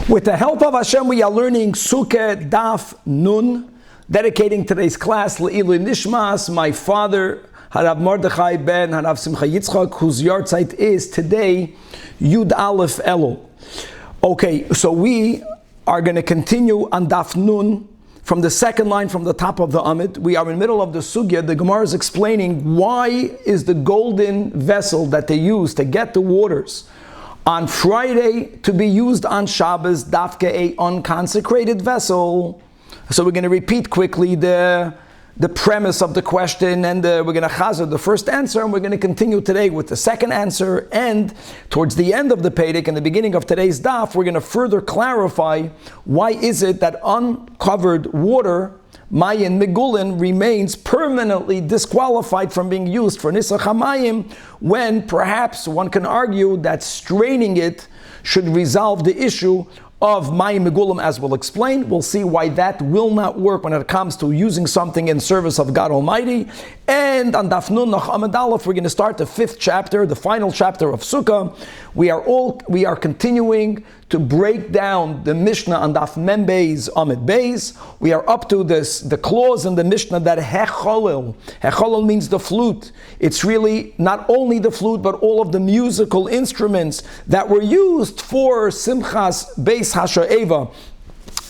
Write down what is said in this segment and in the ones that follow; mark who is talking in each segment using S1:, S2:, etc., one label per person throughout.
S1: With the help of Hashem, we are learning Sukah Daf Nun, dedicating today's class Le'ilu Nishmas, my father, Harav Mordechay ben Harav Simcha Yitzchak, whose yahrzeit is today Yud Aleph Elul. Okay, so we are going to continue on Daf Nun from the second line from the top of the Amid. We are in the middle of the Sugya. The Gemara is explaining why is the golden vessel that they use to get the waters on Friday to be used on Shabbos, dafke a unconsecrated vessel. So we're going to repeat quickly the premise of the question, and we're going to chazer the first answer, and we're going to continue today with the second answer. And towards the end of the Perek, in the beginning of today's daf, we're going to further clarify why is it that uncovered water, Mayin Megulin, remains permanently disqualified from being used for Nisach HaMayim, when perhaps one can argue that straining it should resolve the issue of Mayim Megulim, as we'll explain. We'll see why that will not work when it comes to using something in service of God Almighty. And on Daf Nun Nach Amud Aleph, we're going to start the fifth chapter, the final chapter of Sukah. We are continuing to break down the Mishnah on Daf Mem Beis Amud Beis. We are up to the clause in the Mishnah that Hecholel. Hecholel means the flute. It's really not only the flute, but all of the musical instruments that were used for Simchas Beis Hasha'eva.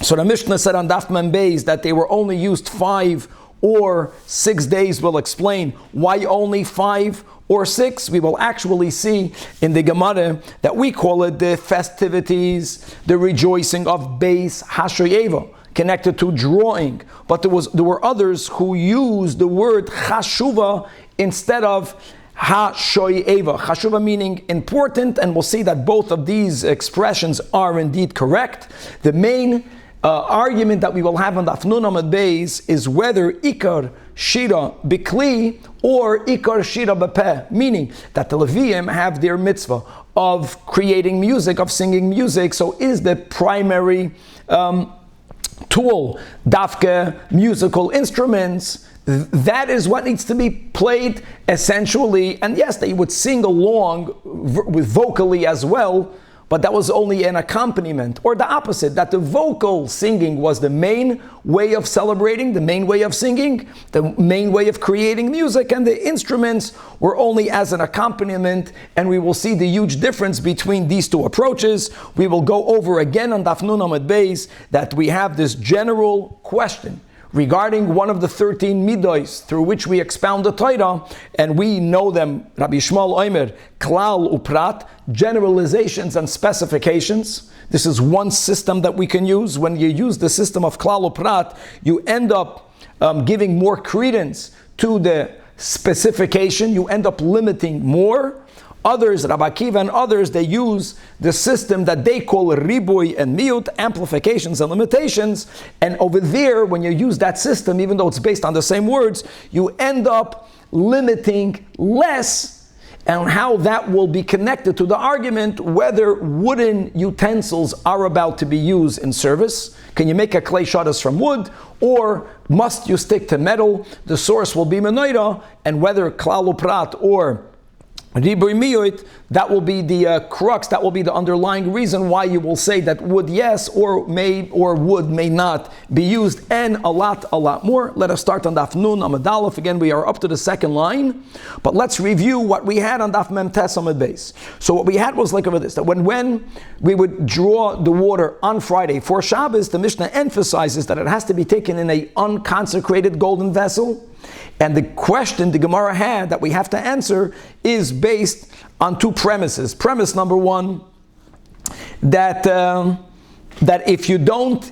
S1: So the Mishnah said on Daf Mem Beis that they were only used 5 or 6 days. We'll explain why only 5 or 6. We will actually see in the Gemara that we call it the festivities, the rejoicing of Beis Hasha'eva, connected to drawing. But there were others who used the word chashuva instead of ha-shoyeva. Chashuva meaning important, and we'll see that both of these expressions are indeed correct. The main argument that we will have on Daf Nun Amud Beis is whether ikar shira bikli or ikar shira bepeh, meaning that the Leviim have their mitzvah of creating music, of singing music. So is the primary tool dafke musical instruments? That is what needs to be played essentially. And yes, they would sing along with vocally as well, but that was only an accompaniment. Or the opposite, that the vocal singing was the main way of celebrating, the main way of singing, the main way of creating music, and the instruments were only as an accompaniment. And we will see the huge difference between these two approaches. We will go over again on Daf Nun Amud Beis that we have this general question regarding one of the 13 midos through which we expound the Torah, and we know them, Rabbi Shmuel Omer, klal uprat, generalizations and specifications. This is one system that we can use. When you use the system of klal uprat, you end up giving more credence to the specification, you end up limiting more. Others, Rabbi Akiva and others, they use the system that they call riboy and miut, amplifications and limitations. And over there, when you use that system, even though it's based on the same words, you end up limiting less, and how that will be connected to the argument whether wooden utensils are about to be used in service. Can you make a clay shadas from wood, or must you stick to metal? The source will be menorah, and whether klal uprat or Riboy miyut, that will be the crux, that will be the underlying reason why you will say that wood yes, or wood may not be used, and a lot more. Let us start on Daf Nun Amud Aleph. Again, we are up to the second line, but let's review what we had on Daf Mem Tes Amud Beis. So what we had was like over this, that when we would draw the water on Friday for Shabbos, the Mishnah emphasizes that it has to be taken in a unconsecrated golden vessel. And the question the Gemara had that we have to answer is based on two premises. Premise number one, that if you don't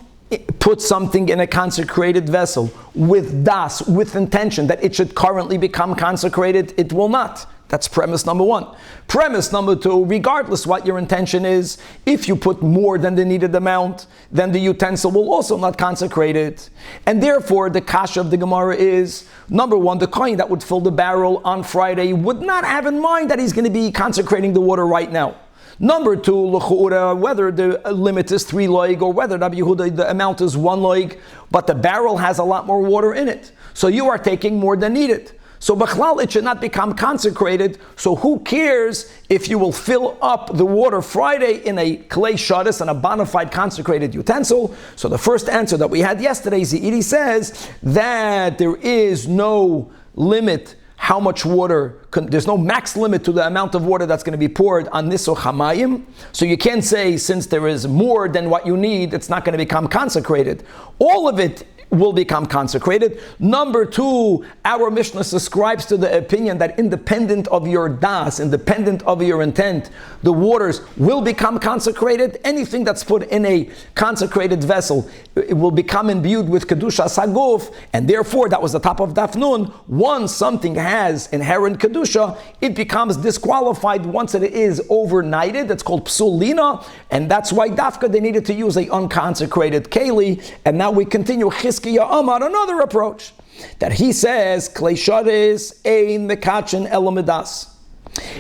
S1: put something in a consecrated vessel with das, with intention that it should currently become consecrated, it will not. That's premise number one. Premise number two, regardless what your intention is, if you put more than the needed amount, then the utensil will also not consecrate it. And therefore, the kasha of the Gemara is, number one, the kohen that would fill the barrel on Friday would not have in mind that he's going to be consecrating the water right now. Number two, l'chu'ura, whether the limit is 3 loig or whether Rabbi Yehuda, the amount is 1 loig, but the barrel has a lot more water in it. So you are taking more than needed. So Bechlal, it should not become consecrated. So who cares if you will fill up the water Friday in a clay shadis and a bona fide consecrated utensil? So the first answer that we had yesterday, Ze'iri says that there is no limit how much water, there's no max limit to the amount of water that's going to be poured on Niso Hamayim. So you can't say since there is more than what you need, it's not going to become consecrated. All of it will become consecrated. Number two, our Mishnah subscribes to the opinion that independent of your das, independent of your intent, the waters will become consecrated. Anything that's put in a consecrated vessel, it will become imbued with Kedusha Saguf, and therefore, that was the top of Daf Nun. Once something has inherent Kedusha, it becomes disqualified once it is overnighted. It's called Psulina, and that's why Dafka, they needed to use a unconsecrated Keli, and now we continue Amar, another approach, that he says, Klei Shadis ein mekachin elamidas.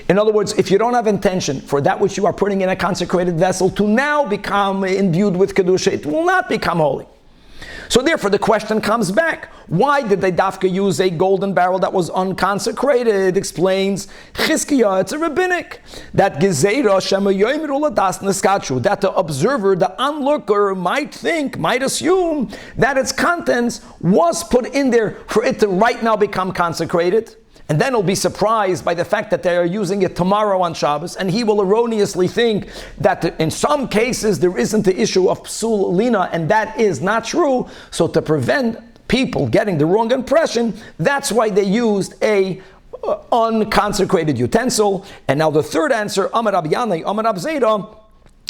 S1: In other words, if you don't have intention for that which you are putting in a consecrated vessel to now become imbued with Kedusha, it will not become holy. So therefore the question comes back, why did they dafka use a golden barrel that was unconsecrated? Explains Chizkiah, it's a rabbinic, that Gezeira Shema Yoimru Ladas Neskachu, that the observer, the onlooker might think, might assume that its contents was put in there for it to right now become consecrated. And then he'll be surprised by the fact that they are using it tomorrow on Shabbos, and he will erroneously think that in some cases there isn't the issue of psul lina, and that is not true. So to prevent people getting the wrong impression, that's why they used a unconsecrated utensil. And now the third answer, Amar Rab Yanai, Amar Rab Zera.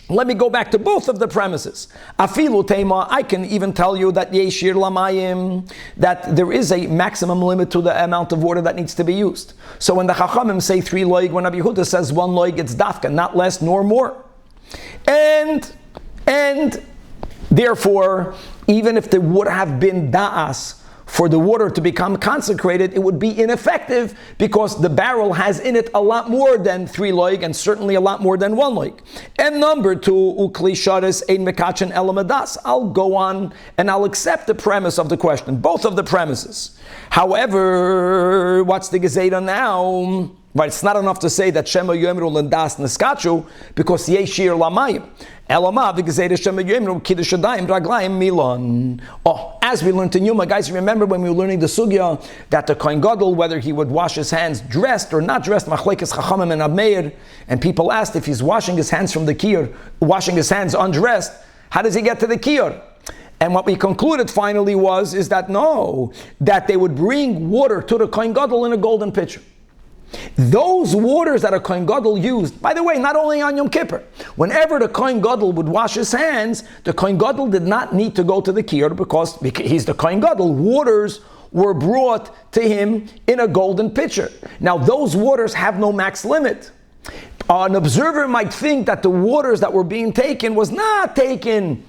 S1: Let me go back to both of the premises. Afilu tema, I can even tell you that yeshir lamayim, that there is a maximum limit to the amount of water that needs to be used. So when the Chachamim say 3 loig, when Rabbi Yehuda says 1 loig, it's dafka, not less nor more. And therefore, even if there would have been da'as for the water to become consecrated, it would be ineffective because the barrel has in it a lot more than 3 loig and certainly a lot more than 1 loig. And number 2, ukli sharis ein mekachin elamadas. I'll go on and I'll accept the premise of the question, both of the premises. However, what's the gezeda now? But it's not enough to say that Shema Yomru Landas Neskachu because Yeshir Lamayim. Elama v'gezeda Shema Yomru Kiddush Adayim Raglayim Milon. Oh, as we learned in Yuma, guys, remember when we were learning the Sugya that the Kohen Gadol, whether he would wash his hands dressed or not dressed, Machlekes Chachamim and Abmeir, and people asked if he's washing his hands from the kiyur, washing his hands undressed, how does he get to the kiyur? And what we concluded finally is that no, that they would bring water to the Kohen Gadol in a golden pitcher. Those waters that a Kohen Gadol used, by the way, not only on Yom Kippur, whenever the Kohen Gadol would wash his hands, the Kohen Gadol did not need to go to the kiyur because he's the Kohen Gadol. Waters were brought to him in a golden pitcher. Now those waters have no max limit. An observer might think that the waters that were being taken was not taken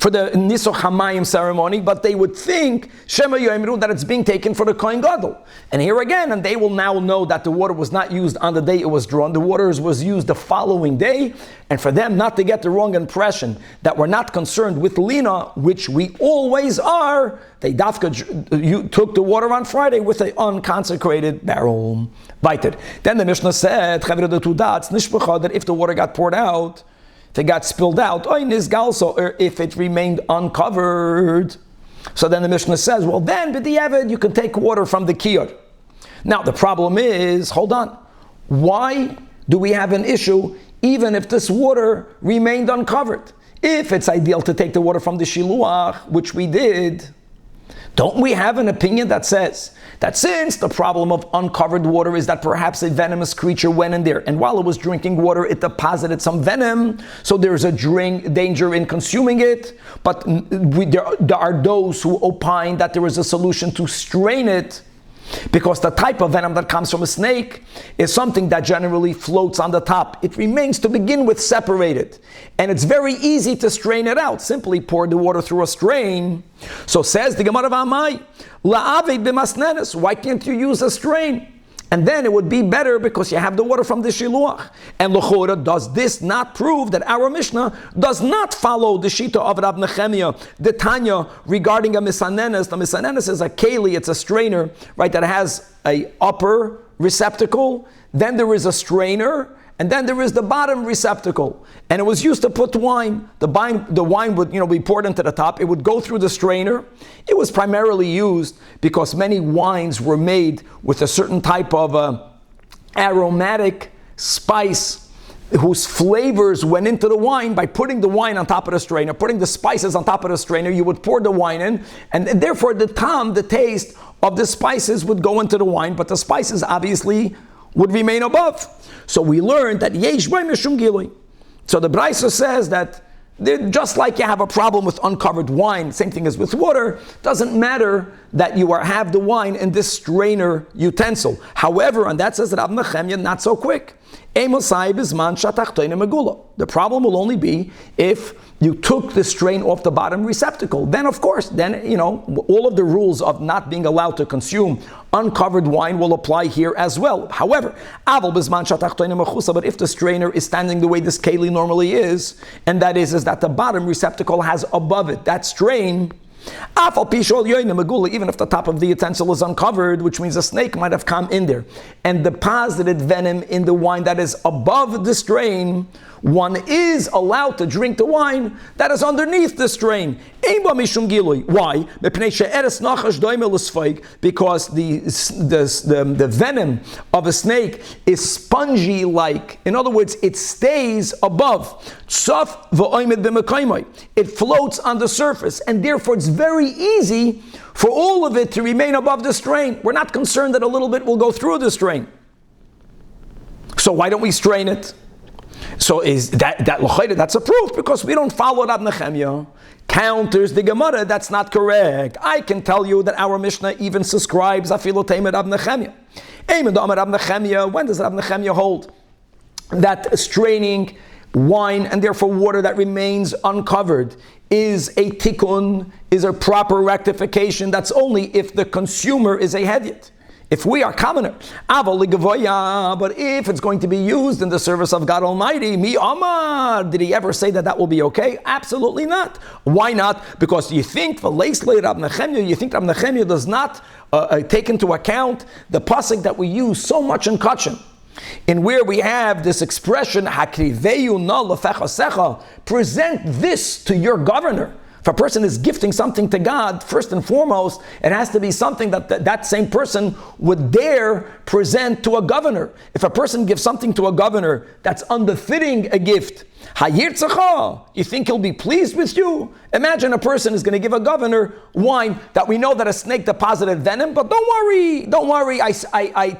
S1: for the Niso Hamayim ceremony, but they would think Shema Yomru that it's being taken for the Kohen Gadol. And here again, and they will now know that the water was not used on the day it was drawn. The water was used the following day, and for them not to get the wrong impression that we're not concerned with Lina, which we always are, they dafka took the water on Friday with an unconsecrated barrel. Weiter. Then the Mishnah said that if the water got poured out, if it got spilled out, or if it remained uncovered. So then the Mishnah says, well then, b'diavad, you can take water from the kiyur. Now the problem is, hold on, why do we have an issue even if this water remained uncovered? If it's ideal to take the water from the shiluach, which we did, don't we have an opinion that says that since the problem of uncovered water is that perhaps a venomous creature went in there, and while it was drinking water, it deposited some venom, so there's a danger in consuming it, but there are those who opine that there is a solution to strain it, because the type of venom that comes from a snake is something that generally floats on the top. It remains to begin with separated, and it's very easy to strain it out. Simply pour the water through a strain. So says the Gemara of Amai, la'aved b'masnenes, why can't you use a strain? And then it would be better because you have the water from the shiluach. And l'chora, does this not prove that our Mishnah does not follow the shita of Rav Nechemia, the Tanya, regarding a misanenes? The misanenes is a keli, it's a strainer, right, that has a upper receptacle, then there is a strainer, and then there is the bottom receptacle. And it was used to put wine. The wine would be poured into the top. It would go through the strainer. It was primarily used because many wines were made with a certain type of aromatic spice whose flavors went into the wine by putting the wine on top of the strainer, putting the spices on top of the strainer. You would pour the wine in, and therefore the taste of the spices would go into the wine, but the spices obviously would remain above. So we learned that yesh by mishum gilui. So the Brisa says that just like you have a problem with uncovered wine, same thing as with water, doesn't matter that you have the wine in this strainer utensil. However, and that says that Rav Nechemia, not so quick. The problem will only be if you took the strain off the bottom receptacle. Then, of course, all of the rules of not being allowed to consume uncovered wine will apply here as well. However, but if the strainer is standing the way this keli normally is, and that is that the bottom receptacle has above it that strain, even if the top of the utensil is uncovered, which means a snake might have come in there and deposited venom in the wine that is above the strain, one is allowed to drink the wine that is underneath the strain. Why? Because the venom of a snake is spongy-like. In other words, it stays above. It floats on the surface, and therefore it's very easy for all of it to remain above the strain. We're not concerned that a little bit will go through the strain. So why don't we strain it? So is that's a proof, because we don't follow Rav Nechemia. Counters the Gemara, that's not correct. I can tell you that our Mishnah even subscribes afilu teimah Rav Nechemia. When does Rav Nechemia hold that straining wine and therefore water that remains uncovered is a tikkun, is a proper rectification? That's only if the consumer is a hedyot. If we are commoner, but if it's going to be used in the service of God Almighty, mi amar, did he ever say that will be okay? Absolutely not. Why not? Because you think Felice Rav Nechemia, you think Rav Nechemia does not take into account the pasuk that we use so much in Kachin, in where we have this expression, hakriveyu na lefechasecha, present this to your governor. If a person is gifting something to God, first and foremost, it has to be something that same person would dare present to a governor. If a person gives something to a governor that's unbefitting a gift, you think he'll be pleased with you? Imagine a person is going to give a governor wine that we know that a snake deposited venom, but don't worry, I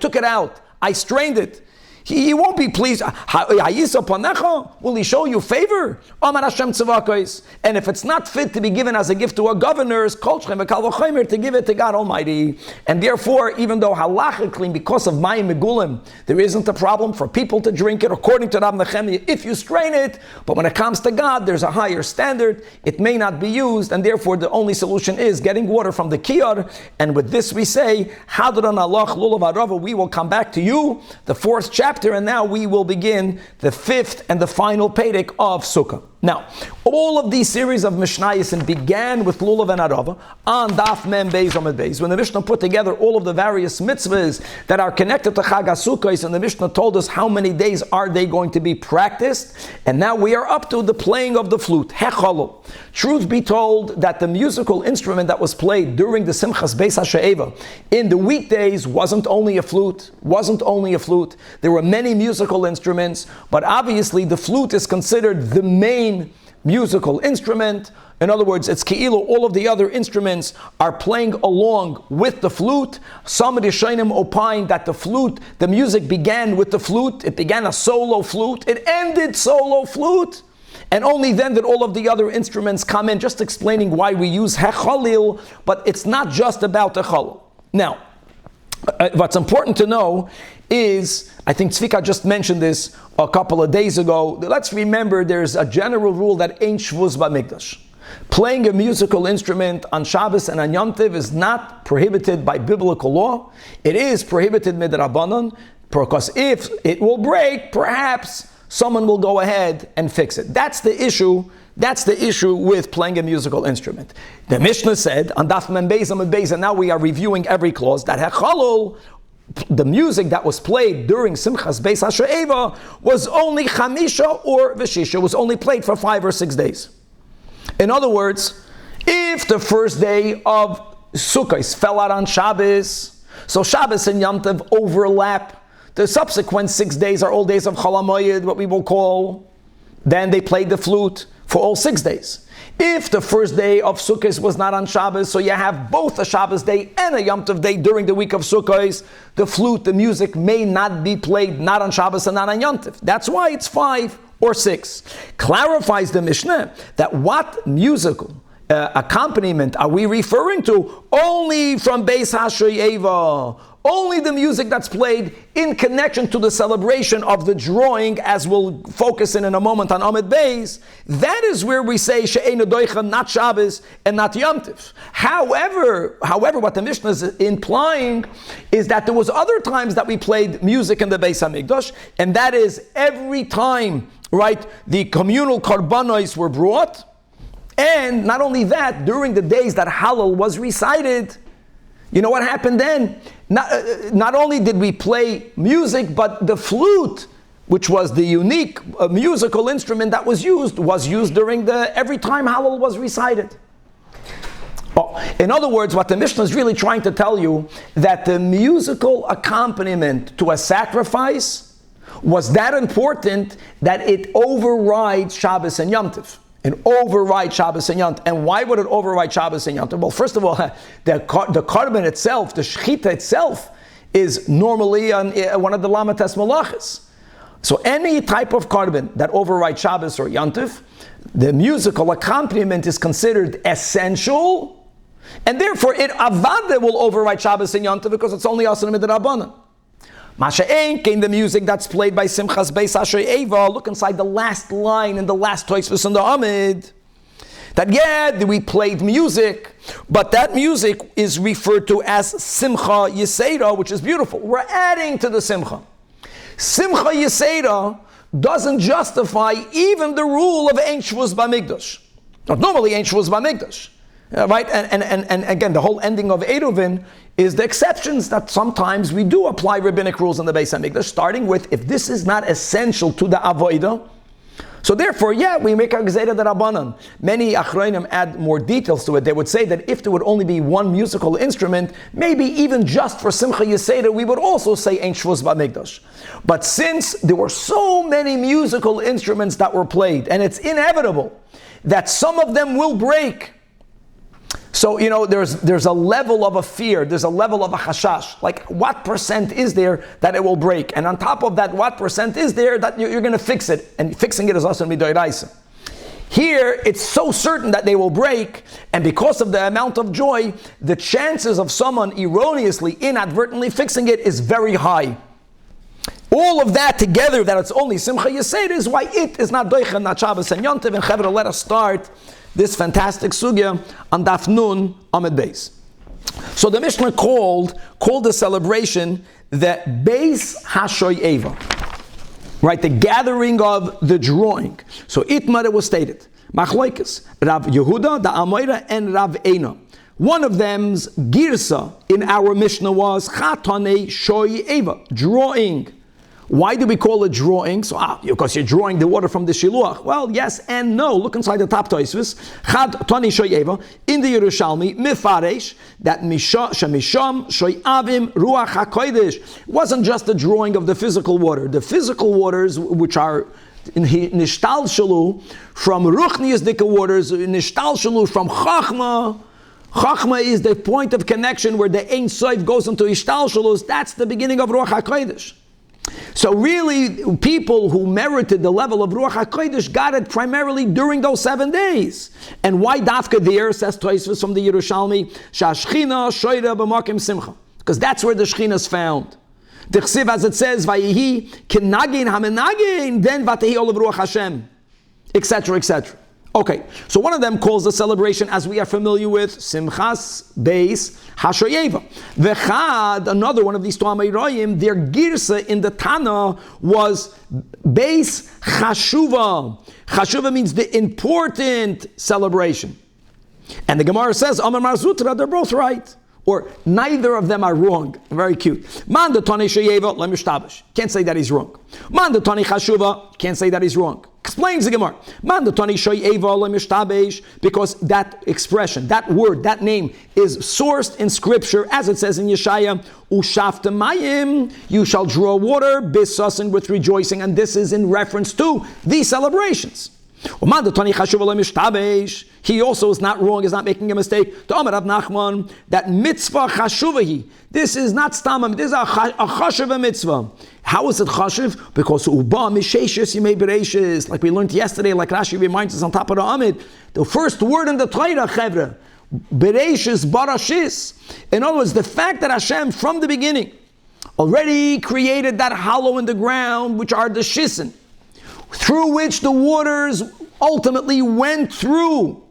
S1: took it out, I strained it. He won't be pleased. Will he show you favor? And if it's not fit to be given as a gift to a governor, to give it to God Almighty. And therefore, even though halachically, because of mayim megulim, there isn't a problem for people to drink it, according to Rav Nechemia, if you strain it, but when it comes to God, there's a higher standard. It may not be used, and therefore the only solution is getting water from the kiyar. And with this we say, Hadran Allah Lulav Arava, we will come back to you, the fourth chapter. And now we will begin the fifth and the final Perek of Sukah. Now, all of these series of Mishnayos began with Lulav and Arava on Daf Mem Beis Amud Beis, when the Mishnah put together all of the various mitzvahs that are connected to Chag HaSukkos, and the Mishnah told us how many days are they going to be practiced. And now we are up to the playing of the flute, Hechalul. Truth be told, that the musical instrument that was played during the Simchas Beis HaShe'eva in the weekdays wasn't only a flute. There were many musical instruments, but obviously the flute is considered the main musical instrument. In other words, it's ke'ilu, all of the other instruments are playing along with the flute. Some Rishonim opine that the music began with the flute. It began a solo flute. It ended solo flute. And only then did all of the other instruments come in, just explaining why we use hechalil, but it's not just about the chalil. Now, what's important to know is, I think Tzvika just mentioned this a couple of days ago. Let's remember there's a general rule that ain't shvuz b'mikdash. Playing a musical instrument on Shabbos and on Yom Tov is not prohibited by biblical law. It is prohibited midrabanan, because if it will break, perhaps someone will go ahead and fix it. That's the issue. That's the issue with playing a musical instrument. The Mishnah said on Daf Mem Beis Amud Beis, and now we are reviewing every clause, that hechalul, the music that was played during Simchas Beis HaShe'eva, was only chamisha or veshisha, was only played for 5 or 6 days. In other words, if the first day of Sukah fell out on Shabbos, so Shabbos and Yom Tov overlap, the subsequent 6 days are all days of Chol HaMoed, what we will call, then they played the flute for all 6 days. If the first day of Sukkot was not on Shabbos, so you have both a Shabbos day and a Yom Tov day during the week of Sukkot, the flute, the music may not be played, not on Shabbos and not on Yom Tov. That's why it's 5 or 6. Clarifies the Mishnah that what musical accompaniment are we referring to? Only from Beis HaShoyeva. Only the music that's played in connection to the celebration of the drawing, as we'll focus in a moment on Amud Beis. That is where we say She'einu Doicha, not Shabbos and not Yom Tov. However, what the Mishnah is implying is that there was other times that we played music in the Beis HaMikdash, and that is every time, right, the communal karbanos were brought, and not only that, during the days that Hallel was recited, you know what happened then? Not only did we play music, but the flute, which was the unique musical instrument that was used during every time Hallel was recited. In other words, what the Mishnah is really trying to tell you, that the musical accompaniment to a sacrifice was that important that it overrides Shabbos and Yom Tov. And override Shabbos and Yom Tov. And why would it override Shabbos and Yom Tov? Well, first of all, the korban itself, the shechita itself, is normally one of the lamates malachas. So any type of korban that overrides Shabbos or Yom Tov, the musical accompaniment is considered essential, and therefore it avada will override Shabbos and Yom Tov because it's only asan midrabanan. Masha'en came the music that's played by Simchas Beis HaSho'eva. Look inside the last line in the last Tosfos in the Amid. That we played music, but that music is referred to as Simcha Yisera, which is beautiful. We're adding to the Simcha. Simcha Yisera doesn't justify even the rule of Ein Shvus B'Mikdash. Now, normally Ein Shvus B'Mikdash. Right, and again, the whole ending of Eruvin is the exceptions that sometimes we do apply rabbinic rules in the Beis HaMikdash, starting with if this is not essential to the avodah. So therefore, we make a Gezerah D'Rabbanan. Many Achronim add more details to it. They would say that if there would only be one musical instrument, maybe even just for Simcha Yisera, we would also say Ein Shvus B'Mikdash. But since there were so many musical instruments that were played, and it's inevitable that some of them will break, so, there's a level of a fear, there's a level of a chashash. Like, what percent is there that it will break? And on top of that, what percent is there that you're going to fix it? And fixing it is also midoraisa. Here, it's so certain that they will break, and because of the amount of joy, the chances of someone erroneously, inadvertently fixing it is very high. All of that together, that it's only Simcha Yisera, is why it is not Doicha, not Shabbos and Yom Tov. And Chevra, let us start this fantastic sugya on Daf Nun Amud Beis. So the Mishnah called the celebration the Beis HaShoyeva, right? The gathering of the drawing. So Itmar, it was stated, Machloikes, Rav Yehuda, the Amoira, and Rav Eina. One of them's girsa in our Mishnah was Chatanei Shoyeva, drawing. Why do we call it drawing? So, because you're drawing the water from the shiluach. Well, yes and no. Look inside the top Tosfos. Chad Tani Shoyeva in the Yerushalmi Mifaresh that Shemisham Shoyavim Ruach HaKodesh wasn't just the drawing of the physical water. The physical waters, which are nishtal shalu from ruchnius dika waters, nishtal shalu from chachma. Chachma is the point of connection where the Ein Sof goes into ishtal shalus. That's the beginning of Ruach HaKodesh. So really, people who merited the level of Ruach HaKodesh got it primarily during those 7 days. And why dafka there, says Tosfos from the Yerushalmi, Shashchina shoyra b'makim simcha. Because that's where the Shechina is found. The Chsiv, as it says, Vayihi kinagin hamenagin, then vatehi olav Ruach Hashem, etc., etc. Okay, so one of them calls the celebration, as we are familiar with, Simchas Beis Hashoyeva. V'chad, another one of these two Amayroyim, their girsa in the Tana was Beis Chashuva. Chashuva means the important celebration. And the Gemara says, Amar Marzutra, they're both right. Or neither of them are wrong. Very cute. Man de Tani Sheyeva, lemishtabish. Can't say that he's wrong. Man de Tani Chashuva, can't say that he's wrong. Explains the Gemara. Man de Tani Sheyeva, lemishtabish, because that expression, that word, that name is sourced in Scripture, as it says in Yeshaya, Ushafta mayim, you shall draw water, bisasin, with rejoicing, and this is in reference to these celebrations. He also is not wrong, is not making a mistake. To Amar Rav Nachman, that mitzvah chashuvahi. This is not stamam, this is a chashuva mitzvah. How is it chashuv? Because uba misheshes yimei bereishis, like we learned yesterday, like Rashi reminds us on top of the Amid, the first word in the Torah, chevra, bereishis barashis. In other words, the fact that Hashem from the beginning already created that hollow in the ground, which are the shisin, through which the waters ultimately went through.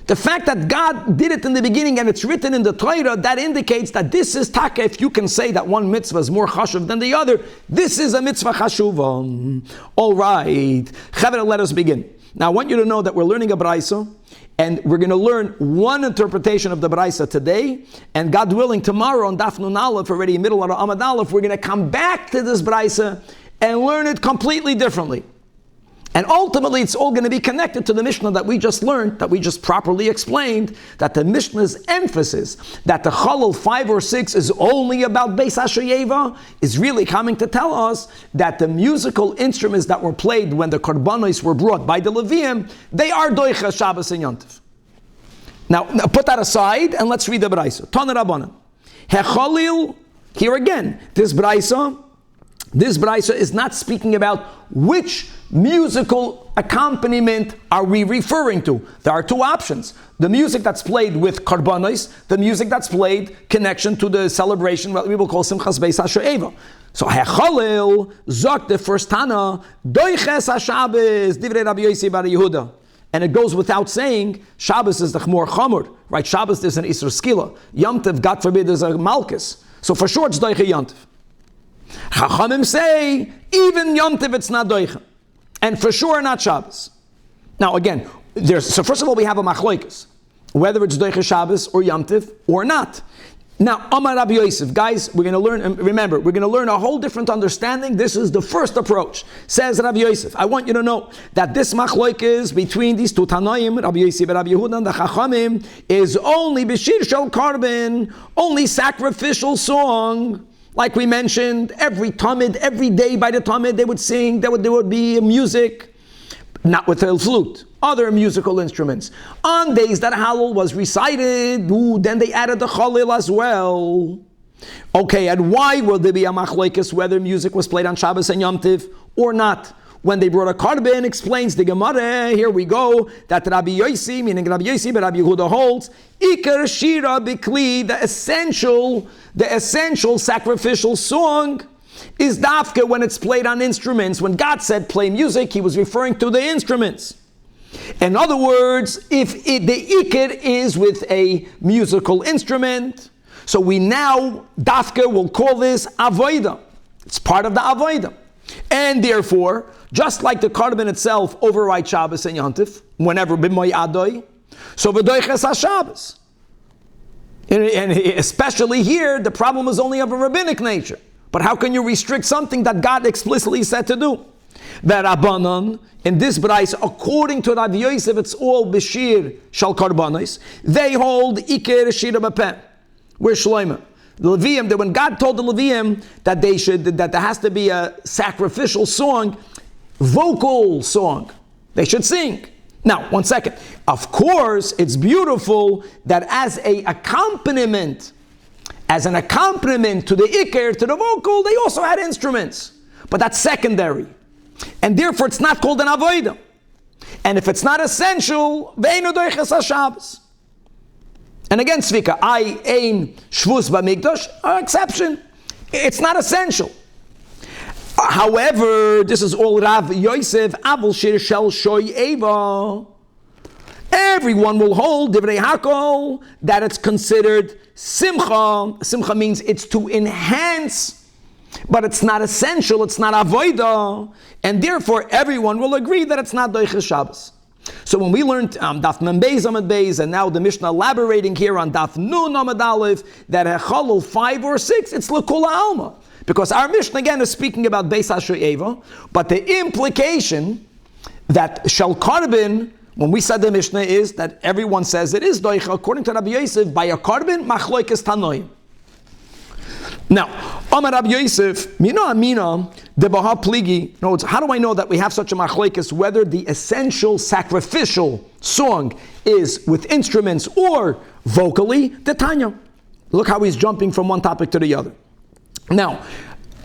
S1: The fact that God did it in the beginning and it's written in the Torah, that indicates that this is taka. If you can say that one mitzvah is more chashuv than the other, this is a mitzvah chashuva. All right, Chavra, let us begin. Now I want you to know that we're learning a braisa, and we're going to learn one interpretation of the braisa today, and God willing, tomorrow on Daf Nun Aleph, already in middle of Amud Aleph, we're going to come back to this braisa and learn it completely differently. And ultimately, it's all going to be connected to the Mishnah that we just learned, that we just properly explained, that the Mishnah's emphasis that the Chalal 5 or 6 is only about Beis Hashoyeva is really coming to tell us that the musical instruments that were played when the Korbanos were brought by the Levium, they are Doicha, Shabbos, and Yontif. Now, put that aside and let's read the Braisa. Tana Rabbanan. Hechalil, here again, this Braisa is not speaking about which musical accompaniment are we referring to. There are two options. The music that's played with karbanos, the music that's played connection to the celebration, what we will call Simchas Beis HaShoeva. So Hechalil, Zok, the first Tana, Doiches HaShabbos, Divrei Rabbi Yossi bar Yehuda. And it goes without saying, Shabbos is the Chmor Chamor, right? Shabbos is an Isra Skila. Yom Tov, God forbid, is a Malchus. So for sure it's Doiche Yom Tov. Chachamim say, even Yom Tov it's not Doiche. And for sure not Shabbos. Now again, so first of all we have a machloikus, whether it's Doiche Shabbos or Yom Tov or not. Now, Amar Rabbi Yosef, guys, we're going to learn, and remember, we're going to learn a whole different understanding. This is the first approach. Says Rabbi Yosef, I want you to know that this machloikus between these two Tanoim, Rabbi Yosef and Rabbi Yehuda and the Chachamim, is only B'shir Shel Karban, only sacrificial song. Like we mentioned, every Talmud, every day by the Talmud, they would sing, there would be music, not with a flute, other musical instruments. On days that Hallel was recited, then they added the Chalil as well. Okay, and why will there be a machlokes whether music was played on Shabbos and Yom Tov or not? When they brought a karban, explains the Gemara, here we go, that Rabbi Yossi, meaning Rabbi Yossi, but Rabbi Yehuda holds, Iker Shira Bikli, the essential sacrificial song is dafka when it's played on instruments. When God said play music, he was referring to the instruments. In other words, if the Iker is with a musical instrument, so we now, dafka, will call this avoida. It's part of the avoida. And therefore, just like the karban itself overrides Shabbos and Yontif, whenever b'moy adoi, so v'doiches ha-Shabbos. And especially here, the problem is only of a rabbinic nature. But how can you restrict something that God explicitly said to do? That Rabbanan, in this brais, according to Rabbi Yosef, it's all b'shir shal karbanos. They hold iker shira b'peh. We're shloimah. The Levium, that when God told the Levium that there has to be a sacrificial song, vocal song, they should sing. Now, one second. Of course, it's beautiful that as an accompaniment to the Iker, to the vocal, they also had instruments. But that's secondary. And therefore, it's not called an avodah. And if it's not essential, ve'einu doiches ha-Shabbos. And again, Svika, ein shvus b'mikdash, exception. It's not essential. However, this is all Rav Yosef, Abel Shir Shel Shoy Eva. Everyone will hold divrei hakol that it's considered simcha. Simcha means it's to enhance, but it's not essential, it's not avoida, and therefore everyone will agree that it's not doiches Shabbos. So when we learned Daf Mem Beis Amud Beis, and now the Mishnah elaborating here on Daf Nun Amud Aleph, that a chalul 5 or 6, it's l'kula alma. Because our Mishnah again is speaking about Beis HaShe'eva, but the implication that Shel Karbin, when we said the Mishnah, is that everyone says it is doicha, according to Rabbi Yosef, by a Karbin, machloikes tanoim. Now, Amar Rabbi Yosef, Mina Amina, de Baha Pligi. No, how do I know that we have such a machlokes, whether the essential sacrificial song is with instruments or vocally? The Tanya. Look how he's jumping from one topic to the other. Now,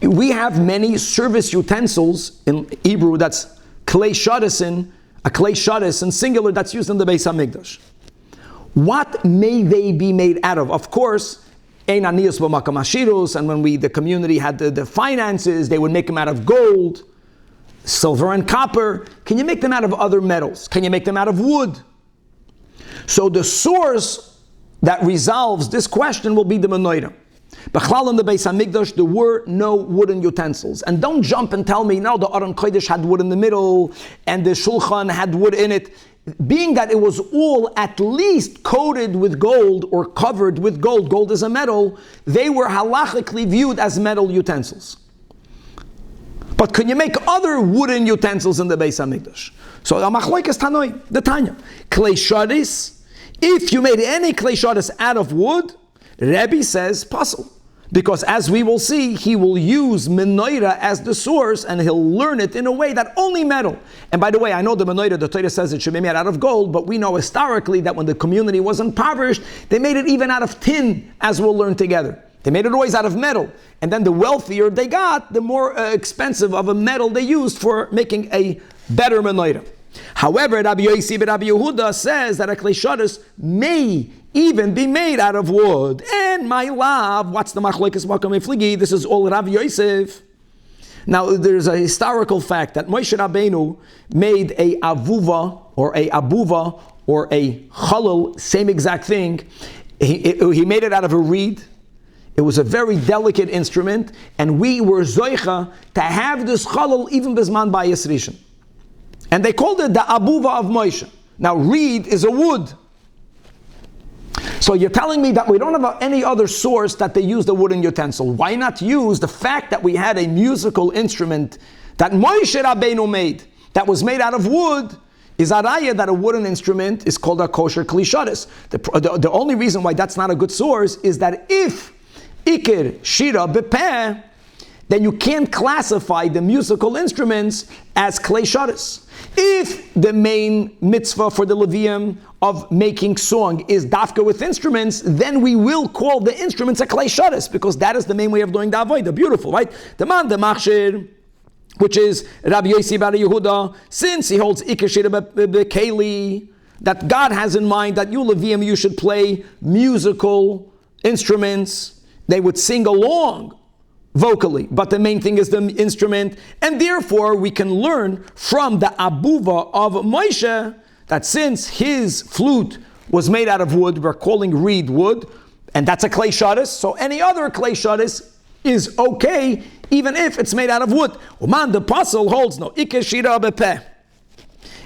S1: we have many service utensils in Hebrew that's klei shadisin, a klei shadis in singular that's used in the Beis HaMikdash. What may they be made out of? Of course, and when the community had the finances, they would make them out of gold, silver and copper. Can you make them out of other metals? Can you make them out of wood? So the source that resolves this question will be the menorah. B'chlal in the Beis HaMikdash, there were no wooden utensils. And don't jump and tell me, no, the Aron Kodesh had wood in the middle, and the Shulchan had wood in it. Being that it was all at least coated with gold or covered with gold, gold is a metal, they were halachically viewed as metal utensils. But can you make other wooden utensils in the Beis HaMikdash? So the machlokes tanoi, the Tanya. Klei shadis, if you made any klei shadis out of wood, Rebbe says puzzle. Because as we will see, he will use menorah as the source, and he'll learn it in a way that only metal. And by the way, I know the menorah, the Torah says it should be made out of gold, but we know historically that when the community was impoverished, they made it even out of tin, as we'll learn together. They made it always out of metal. And then the wealthier they got, the more expensive of a metal they used for making a better menorah. However, Rabbi Yossi ben Rabbi Yehuda says that a klei shadis may even be made out of wood. And my love, what's the machlokes makam efligi? This is all Rabbi Yosef. Now, there's a historical fact that Moshe Rabbeinu made a avuva or a abuva or a chalul, same exact thing. He made it out of a reed. It was a very delicate instrument, and we were zoicha to have this chalul even bisman bayis rishon. And they called it the abuva of Moshe. Now, reed is a wood. So you're telling me that we don't have any other source that they use the wooden utensil. Why not use the fact that we had a musical instrument that Moshe Rabbeinu made, that was made out of wood, is araya that a wooden instrument is called a kosher kli shadis. The only reason why that's not a good source is that if ikir shira bepeh, then you can't classify the musical instruments as klei shadis. If the main mitzvah for the Levium of making song is dafka with instruments, then we will call the instruments a klei shadis, because that is the main way of doing the avodah. Beautiful, right? The man, the machshir, which is Rabbi Yossi bar Yehuda, since he holds ikar shira bekeli, that God has in mind that you Levium, you should play musical instruments. They would sing along vocally, but the main thing is the instrument, and therefore we can learn from the abuva of Moshe that since his flute was made out of wood, we're calling reed wood, and that's a klei shadis, so any other klei shadis is okay, even if it's made out of wood. Uman, the apostle holds no ikar shira bepeh,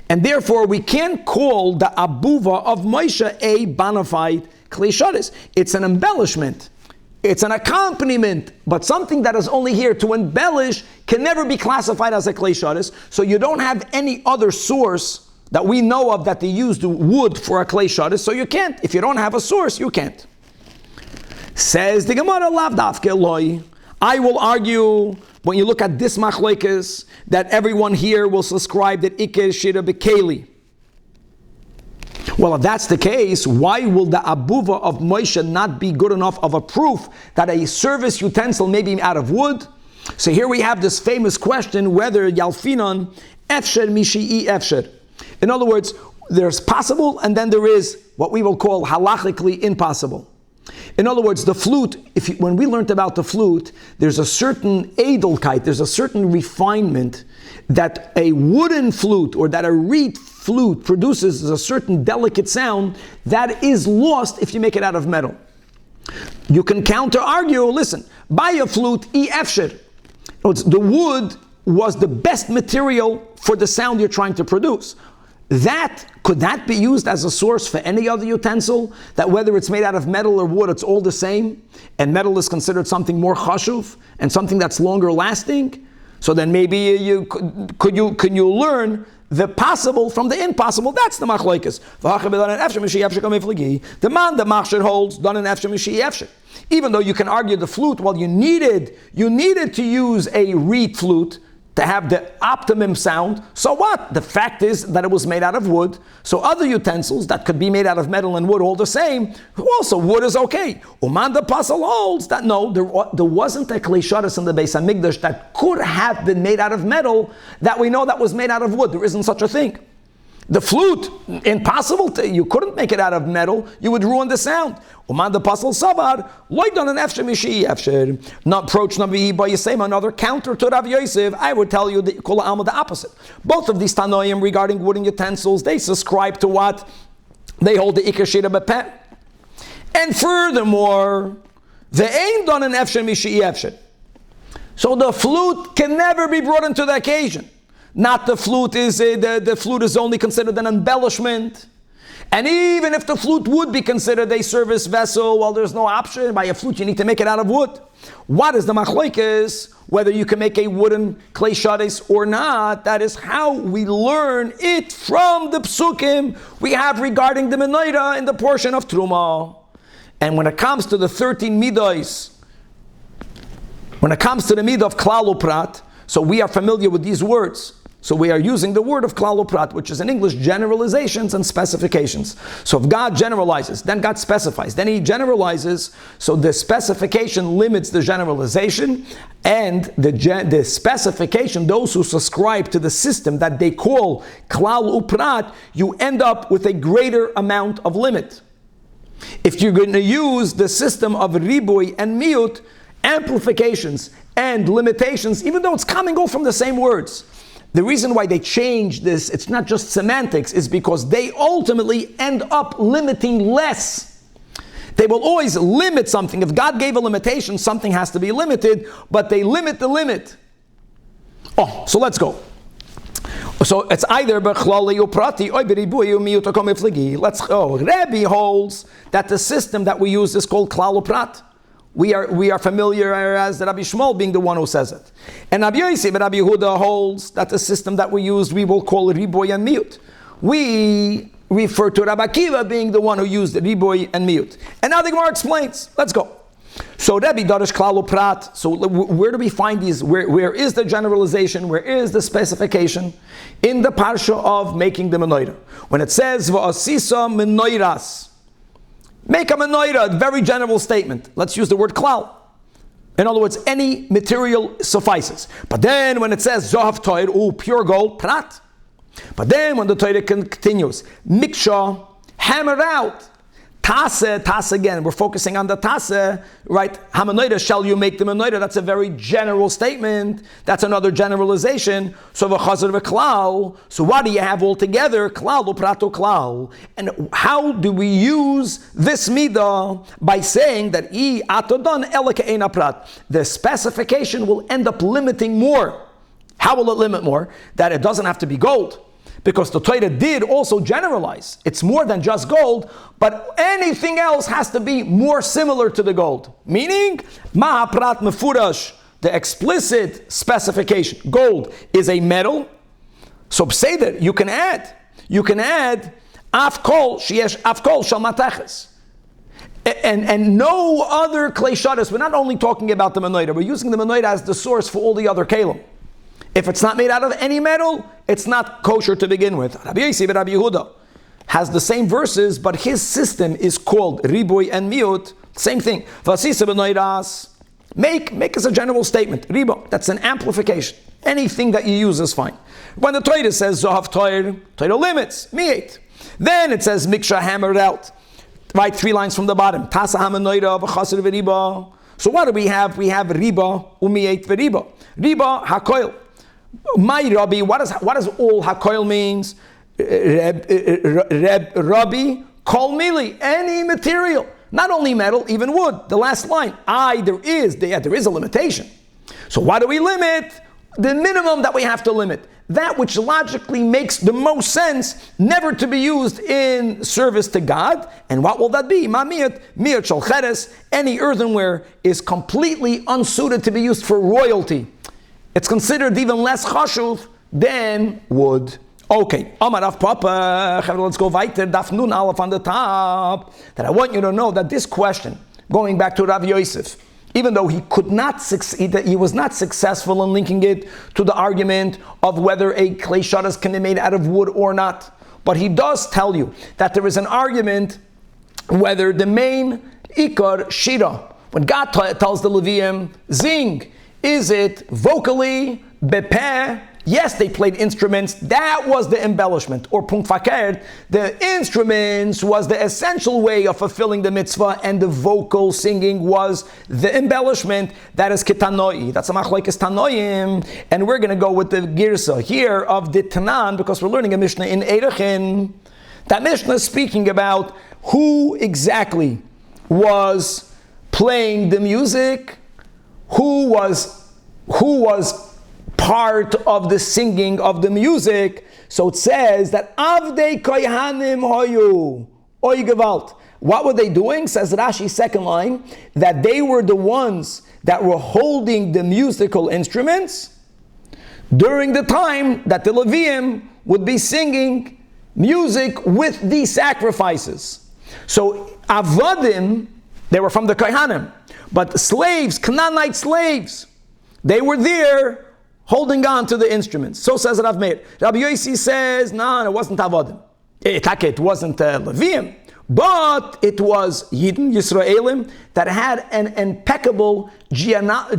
S1: and therefore we can't call the abuva of Moshe a bona fide klei shadis. It's an embellishment. It's an accompaniment, but something that is only here to embellish can never be classified as a klei shadis. So you don't have any other source that we know of that they used wood for a klei shadis, so you can't. If you don't have a source, you can't. Says the Gemara, lav dafke eloi. I will argue, when you look at this machlokes, that everyone here will subscribe that ikar shira bekeli. Well, if that's the case, why will the abuva of Moshe not be good enough of a proof that a service utensil may be out of wood? So here we have this famous question whether yalfinon efsher mishi'i efsher. In other words, there's possible and then there is what we will call halachically impossible. In other words, the flute, when we learned about the flute, there's a certain edelkeit, there's a certain refinement that a wooden flute or that a reed flute produces a certain delicate sound that is lost if you make it out of metal. You can counter-argue, listen, buy a flute, efshir. The wood was the best material for the sound you're trying to produce. Could that be used as a source for any other utensil? That whether it's made out of metal or wood, it's all the same, and metal is considered something more chashuv and something that's longer lasting? So then maybe can you learn the possible from the impossible? That's the machlokes. The man the machshir holds done an efshir. Even though you can argue the flute, well, you needed to use a reed flute to have the optimum sound. So what? The fact is that it was made out of wood. So other utensils that could be made out of metal and wood, all the same, also wood is okay. Uman the apostle holds that no, there wasn't a klei shadas in the Beis HaMikdash that could have been made out of metal that we know that was made out of wood. There isn't such a thing. The flute, impossible. You couldn't make it out of metal. You would ruin the sound. Uman the apostle sabar loidan an efshir mishi efshir. Not approach navi by Yisem, another counter to Rav Yosef. I would tell you the kol ha'alma the opposite. Both of these tanoim regarding wooden utensils, they subscribe to what they hold the ikar shira bepeh. And furthermore, the aim done an efshir mishi efshir. So the flute can never be brought into the occasion. Not the flute is the flute is only considered an embellishment, and even if the flute would be considered a service vessel, well, there's no option. By a flute, you need to make it out of wood. What is the machlokes? Whether you can make a wooden klei shadas or not, that is how we learn it from the psukim we have regarding the menorah in the portion of Truma. And when it comes to the 13 midos, when it comes to the midah of klal uprat, so we are familiar with these words. So we are using the word of klal uprat, which is in English generalizations and specifications. So if God generalizes, then God specifies, then He generalizes. So the specification limits the generalization, and the specification, those who subscribe to the system that they call klal uprat, you end up with a greater amount of limit. If you're going to use the system of riboy and miut, amplifications and limitations, even though it's coming all from the same words. The reason why they change this, it's not just semantics, is because they ultimately end up limiting less. They will always limit something. If God gave a limitation, something has to be limited, but they limit the limit. So let's go. So it's either b'chlali uprati or b'ribuy u'miyut u'komifligi. Let's go. Rabbi holds that the system that we use is called klal uprat. We are familiar as Rabbi Shmuel being the one who says it. And Rabbi Yosef and Rabbi Yehuda holds that the system that we use, we will call riboy and miut. We refer to Rabbi Akiva being the one who used riboy and miut. And now the Gemara explains. Let's go. So Rabbi Darish Klal Uprat. So where do we find these? Where is the generalization? Where is the specification? In the parsha of making the menorah. When it says v'asisa menoiras. Make a menorah, a very general statement. Let's use the word klal. In other words, any material suffices. But then when it says zohav toir, pure gold, prat. But then when the Torah continues, miksha, hammer out. Tase again, we're focusing on the tase, right? Hamanoida, shall you make the menorah? That's a very general statement. That's another generalization. So v'chazar v'klal. So what do you have altogether? Klal uprato klal. And how do we use this midah? By saying that I atodon eleke ein aprat. The specification will end up limiting more. How will it limit more? That it doesn't have to be gold. Because the Torah did also generalize. It's more than just gold, but anything else has to be more similar to the gold. Meaning, ma'aprat mefurash, the explicit specification. Gold is a metal. So say that you can add afkol shal mateches. And no other klei shadas. We're not only talking about the menorah, we're using the menorah as the source for all the other kelim. If it's not made out of any metal, it's not kosher to begin with. Rabbi Yosef and Rabbi Yehuda has the same verses, but his system is called riboy and miut. Same thing. Vasisa b'noiras. Make as a general statement. Ribo, that's an amplification. Anything that you use is fine. When the Torah says zohav Torah limits, mi'et. Then it says miksha, hammered out. Right, 3 lines from the bottom. Tasa hamanoida v'chasir v'riba. So what do we have? We have riba, umi'et v'riba. Riba, hakoil. My Rabbi, what does all hakoil means? Rabbi Kol Mili, any material, not only metal, even wood. The last line, there is a limitation. So why do we limit? The minimum that we have to limit, that which logically makes the most sense, never to be used in service to God. And what will that be? Ma'miyat shel cheres, any earthenware is completely unsuited to be used for royalty. It's considered even less chashuv than wood. Okay, Amar Rav Papa, let's go weiter, Daf Nun Aleph on the top, that I want you to know that this question, going back to Rav Yosef, even though he could not succeed, he was not successful in linking it to the argument of whether a clay shadas can be made out of wood or not. But he does tell you that there is an argument whether the main ikar shira, when God tells the Levium, zing, is it vocally, bepeh? Yes, they played instruments. That was the embellishment. Or punkt fakert, the instruments was the essential way of fulfilling the mitzvah, and the vocal singing was the embellishment. That is ketanoi. That's a machlokes tanoim. And we're going to go with the girsa here of the Tanan, because we're learning a Mishnah in Erechin. That Mishnah is speaking about who exactly was playing the music, who was part of the singing of the music. So it says that Avdei Kohanim Hoyu Oy Gewalt. What were they doing? Says Rashi, second line, that they were the ones that were holding the musical instruments during the time that the Levium would be singing music with these sacrifices. So Avadim, they were from the Kohanim, but slaves, Canaanite slaves, they were there holding on to the instruments. So says Rav Meir. Rabbi Yossi says, no, it wasn't Avadim. It wasn't Levium, but it was Yidden, Yisraelim, that had an impeccable genealogical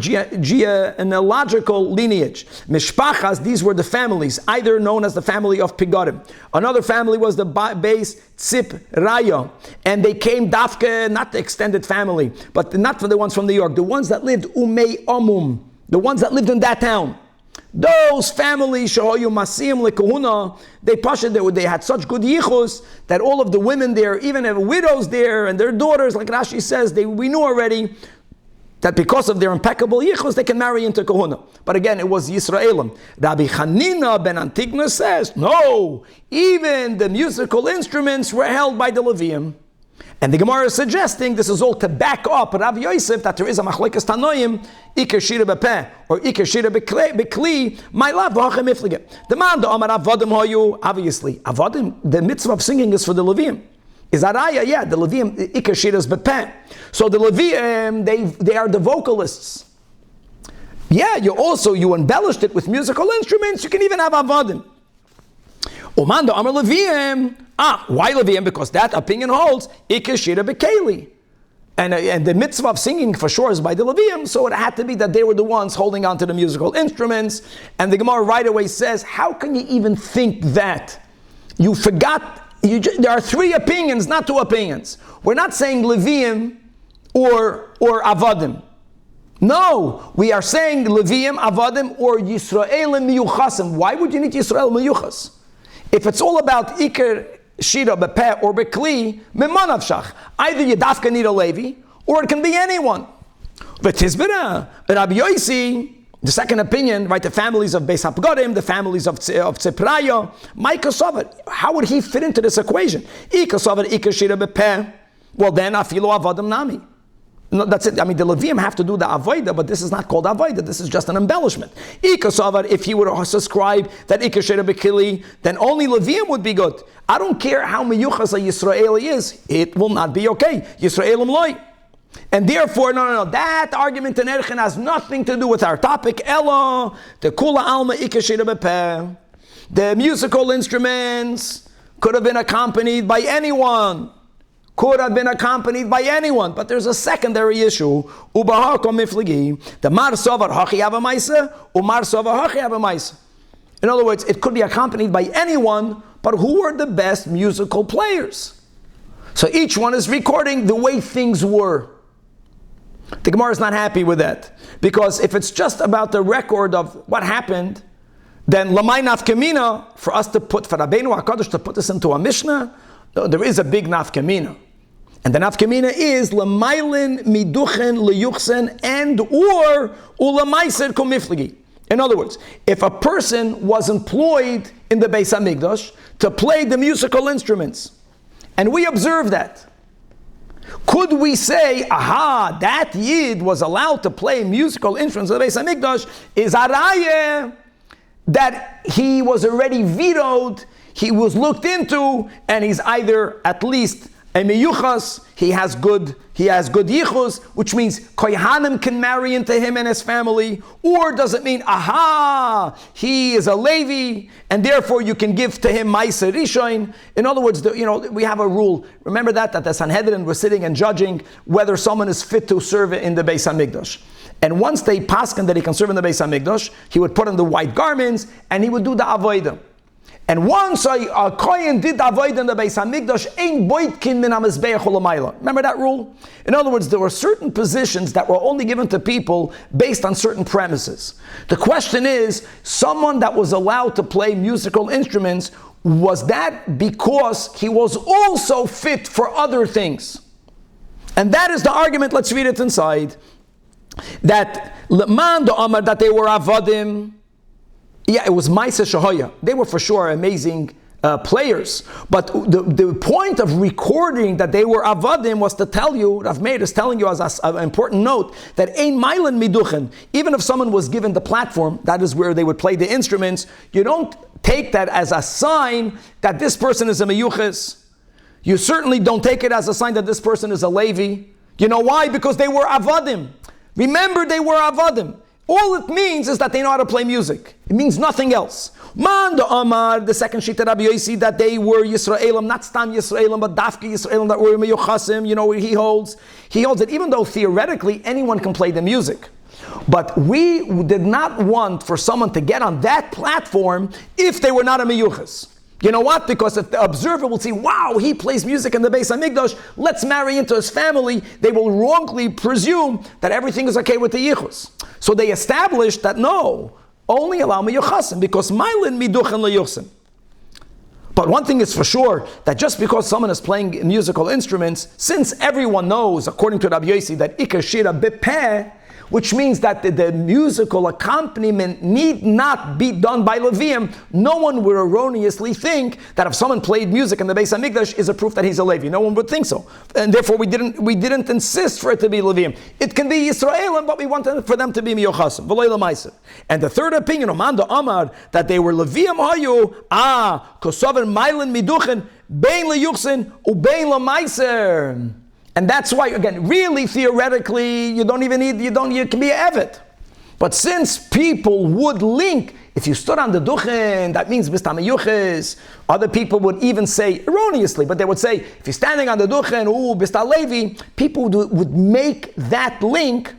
S1: lineage. Mishpachas, these were the families, either known as the family of Pigarim. Another family was the base Tzip Raya, and they came Dafke, not the extended family, but not for the ones from New York, the ones that lived Umei Amum, the ones that lived in that town. Those families, Shahoyu Masim Lekahuna, they had such good yichus that all of the women there, even have widows there, and their daughters, like Rashi says, we knew already that because of their impeccable yichus, they can marry into kahuna. But again, it was Yisraelim. Rabbi Hanina ben Antigna says, no, even the musical instruments were held by the Levium. And the Gemara is suggesting this is all to back up Rav Yosef, that there is a machlokes tanoim, iker shira bepeh or iker shira bekli, my love v'hachem iflige. The man the Amar Avodim hoyu, obviously Avodim, the mitzvah of singing is for the Levium. Is araya? Yeah, the Levium iker shira is bepeh. So the Levium, they are the vocalists. Yeah, you embellished it with musical instruments. You can even have Avodim. Omando Amar Levium. Why Levium? Because that opinion holds Iker Shira Bekeli. And the mitzvah of singing for sure is by the Levium, so it had to be that they were the ones holding on to the musical instruments. And the Gemara right away says, how can you even think that? You forgot, there are three opinions, not two opinions. We're not saying Levium or Avadim. No, we are saying Levium, Avadim, or Yisraelim Miyuchasim. Why would you need Yisrael Miyuchas? If it's all about Iker Shira Bepeh or Bekli, Mimanav Shach. Either you dafka need a Levi, or it can be anyone. V'tizbira, Rabbi Yossi, the second opinion, right, the families of Beis HaPgadim, the families of Tzipraya, Micah Sovet, how would he fit into this equation? Ika Sovet, Iker Shira Bepeh. Well then, Afilo Avadim Nami. No, that's it. I mean, the Levium have to do the avodah, but this is not called avodah. This is just an embellishment. If he would subscribe that Iker Shira Bekili, then only Levium would be good. I don't care how miyuchas a Yisraeli is, it will not be okay. Yisraelim loy. And therefore, no. That argument in Erchen has nothing to do with our topic. Ella, the Kula Alma Iker Shira Bepeh. The musical instruments could have been accompanied by anyone. Could have been accompanied by anyone, but there's a secondary issue. Ubahar komifligi, the mar sovar hachi avamaisa, umar sovar hachi avamaisa. In other words, it could be accompanied by anyone, but who are the best musical players? So each one is recording the way things were. The Gemara is not happy with that, because if it's just about the record of what happened, then lamay nafkamina, for us to put, for Rabbeinu HaKadosh to put this into a Mishnah, there is a big nafkamina. And the nafkamina is lamaylin miduchen leyuchsen and or ulamaiser komifligi. In other words, if a person was employed in the Beis HaMikdash to play the musical instruments, and we observe that, could we say, aha, that Yid was allowed to play musical instruments in the Beis HaMikdash is arayeh that he was already vetoed, he was looked into, and he's either at least a meyuchas, he has good yichus, which means kohanim can marry into him and his family, or does it mean, aha, he is a Levi, and therefore you can give to him ma'aser rishon? In other words, we have a rule. Remember that the Sanhedrin was sitting and judging whether someone is fit to serve in the Beis HaMikdash. And once they pasken that he can serve in the Beis HaMikdash, he would put on the white garments and he would do the avodah. And once a kohen did avodah in the Beis HaMikdash, ein boitkin min hamizbeach ulamayla. Remember that rule? In other words, there were certain positions that were only given to people based on certain premises. The question is, someone that was allowed to play musical instruments, was that because he was also fit for other things? And that is the argument. Let's read it inside. That leman do amar, that they were avodim. Yeah, it was Maisa Shahoya. They were for sure amazing players. But the point of recording that they were avadim was to tell you, Rav Meir is telling you as an important note, that ein mailan miduchen, even if someone was given the platform, that is where they would play the instruments, you don't take that as a sign that this person is a meyuches. You certainly don't take it as a sign that this person is a Levi. You know why? Because they were avadim. Remember, they were avadim. All it means is that they know how to play music. It means nothing else. Man the Amar, the second sheet of Rabbi Yossi, that they were Yisraelim, not Stam Yisraelim, but Dafki Yisraelim, that were Meyuchasim. You know where he holds? He holds that even though theoretically anyone can play the music. But we did not want for someone to get on that platform if they were not a Meyuchas. You know what? Because if the observer will see, wow, he plays music in the Beis HaMikdash, let's marry into his family, they will wrongly presume that everything is okay with the yichus. So they established that no, only allow meyuchasim, because mailin miduchen leyuchsim. But one thing is for sure, that just because someone is playing musical instruments, since everyone knows, according to Rabbi Yossi, that ikar shira bepeh, which means that the musical accompaniment need not be done by Levium, no one would erroneously think that if someone played music in the Beis HaMikdash is a proof that he's a Levi. No one would think so. And therefore we didn't insist for it to be Levium. It can be Yisraelim, but we wanted for them to be Miyochasim. And the third opinion, Omanda Amar, that they were Levium Hayu, Kosovan Mailin Miduchen, Bein Leyuchsin, Ubein Lamaiser. And that's why, again, really theoretically, you can be an Evet. But since people would link, if you stood on the duchen, that means Bistam Yuches. Other people would even say, erroneously, but they would say, if you're standing on the duchen, Bistam Levi, people would make that link.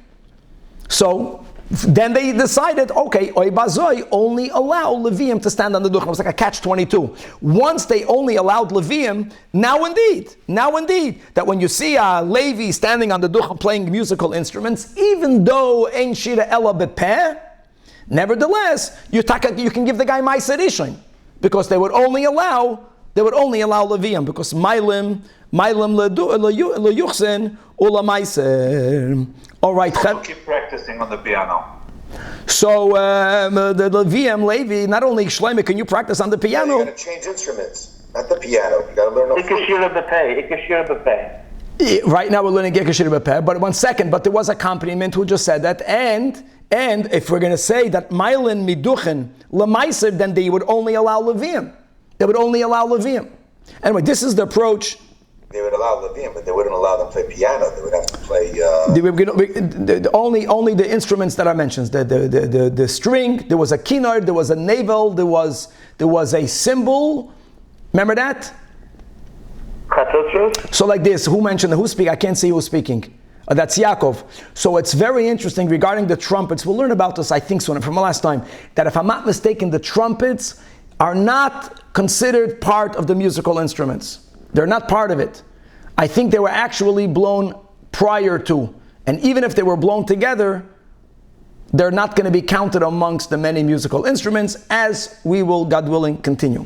S1: So then they decided, okay, Oy Bazoi only allow Levium to stand on the duchen. It was like a catch-22. Once they only allowed Levium, now indeed, that when you see a Levi standing on the duchen playing musical instruments, even though Ein Shira Ella Bepeh, nevertheless, you can give the guy Ma'aser Rishon, because they would only allow Levium, because Mailim Leyuchsen Ula Ma'aser. All right.
S2: Also keep practicing on the piano.
S1: So the Levium, Levi, not only Shlomo, can you practice on the piano?
S3: You got to change instruments, not the piano. You got to learn.
S2: Ikashira b'peh.
S1: Right now we're learning Ikashira b'peh. But 1 second. But there was accompaniment who just said that, and if we're going to say that Mailin Miduchen Lemaiser, then they would only allow Levium. Anyway, this is the approach.
S3: They would allow Levium, but they wouldn't allow them to play piano. They would have to play.
S1: Only the instruments that are mentioned. The string. There was a kinnor. There was a navel. There was a cymbal. Remember that? So like this. Who mentioned? Who speak? I can't see who's speaking. That's Yaakov. So it's very interesting regarding the trumpets. We'll learn about this, I think, soon from the last time. That if I'm not mistaken, the trumpets are not considered part of the musical instruments. They're not part of it. I think they were actually blown prior to. And even if they were blown together, they're not going to be counted amongst the many musical instruments, as we will, God willing, continue.